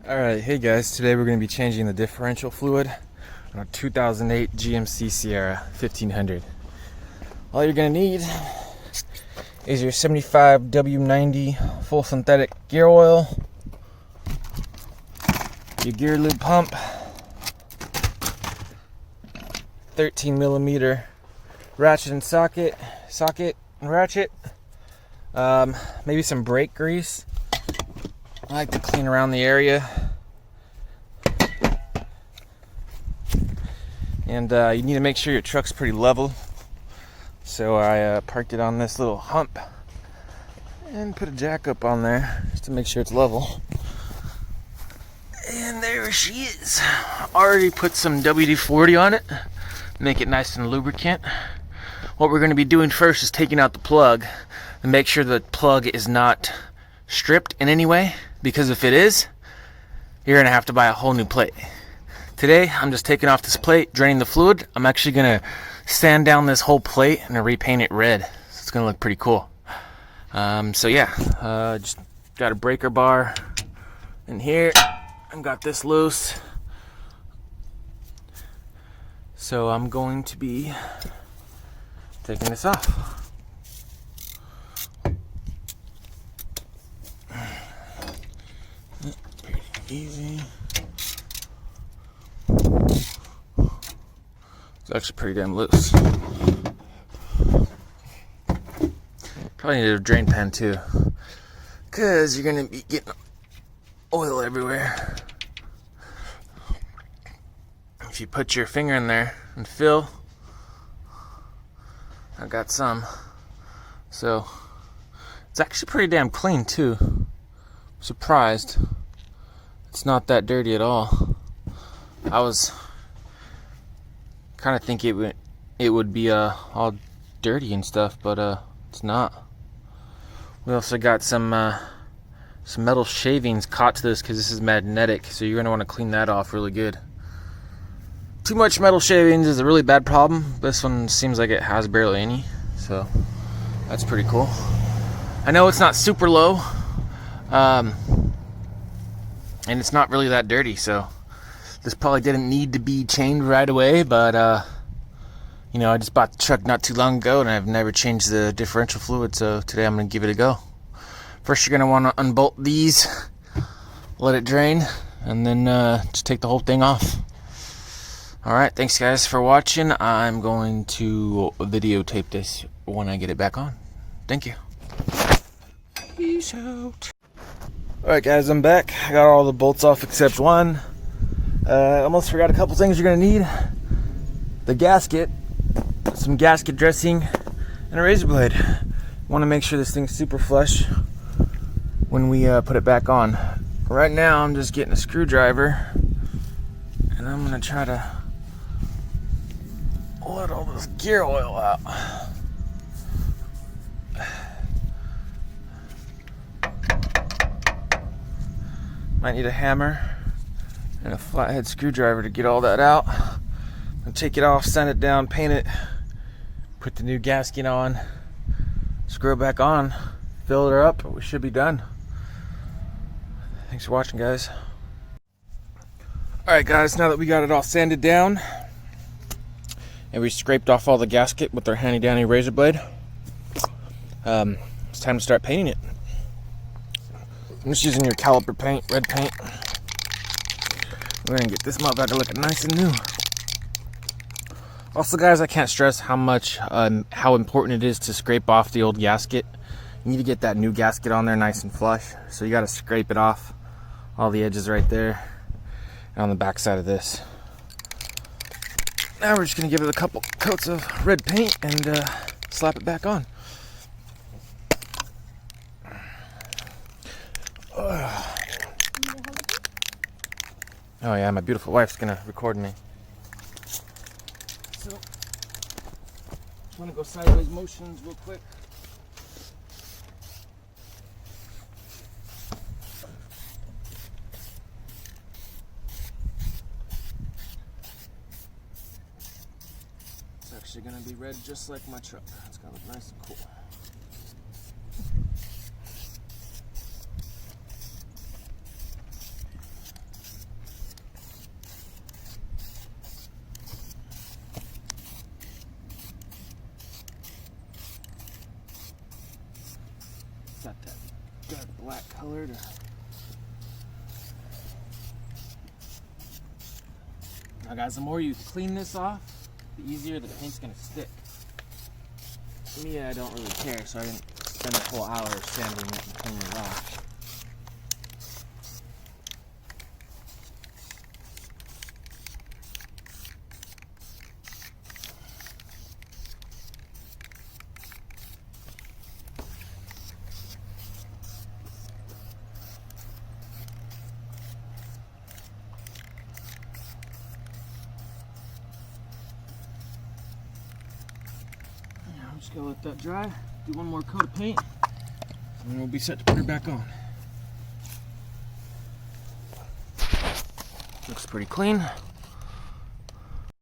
Alright, hey guys, today we're going to be changing the differential fluid on a 2008 GMC Sierra 1500. All you're going to need is your 75 W90 full synthetic gear oil, your gear lube pump, 13mm ratchet and socket and ratchet, maybe some brake grease. I like to clean around the area. And you need to make sure your truck's pretty level. So I parked it on this little hump and put a jack up on there just to make sure it's level. And there she is. Already put some WD-40 on it, make it nice and lubricant. What we're going to be doing first is taking out the plug and make sure the plug is not stripped in any way, because if it is, you're gonna have to buy a whole new plate. Today I'm just taking off this plate, draining the fluid. I'm actually gonna sand down this whole plate and repaint it red, so it's gonna look pretty cool. Just got a breaker bar in here. I've got this loose, so I'm going to be taking this off. Easy. It's actually pretty damn loose. Probably need a drain pan too, because you're gonna be getting oil everywhere. If you put your finger in there and fill, I got some. So it's actually pretty damn clean too. I'm surprised. It's not that dirty at all. I was kind of thinking it would be all dirty and stuff, but it's not. We also got some metal shavings caught to this because this is magnetic, so you're gonna want to clean that off really good. Too much metal shavings is a really bad problem. This one seems like it has barely any, so that's pretty cool. I know it's not super low. And it's not really that dirty, so this probably didn't need to be chained right away, but I just bought the truck not too long ago and I've never changed the differential fluid, so today I'm going to give it a go. First you're going to want to unbolt these, let it drain, and then just take the whole thing off. Alright, thanks guys for watching. I'm going to videotape this when I get it back on. Thank you. Peace out. Alright guys, I'm back. I got all the bolts off except one. Almost forgot a couple things you're going to need. The gasket, some gasket dressing, and a razor blade. Want to make sure this thing's super flush when we put it back on. Right now I'm just getting a screwdriver and I'm going to try to let all this gear oil out. Might need a hammer and a flathead screwdriver to get all that out. And take it off, sand it down, paint it, put the new gasket on, screw it back on, fill it up. We should be done. Thanks for watching, guys. Alright guys, now that we got it all sanded down and we scraped off all the gasket with our handy dandy razor blade, it's time to start painting it. I'm just using your caliper paint, red paint. We're gonna get this motherfucker looking nice and new. Also guys, I can't stress how important it is to scrape off the old gasket. You need to get that new gasket on there nice and flush. So you gotta scrape it off, all the edges right there, and on the back side of this. Now we're just gonna give it a couple coats of red paint and slap it back on. Oh yeah, my beautiful wife's gonna record me. So, just wanna go sideways motions real quick. It's actually gonna be red just like my truck. It's gonna look nice and cool. black colored. Now guys, the more you clean this off, the easier the paint's gonna stick. Me, I don't really care, so I didn't spend a whole hour sanding it and cleaning it off. I'm just gonna let that dry, do one more coat of paint, and then we'll be set to put her back on. Looks pretty clean.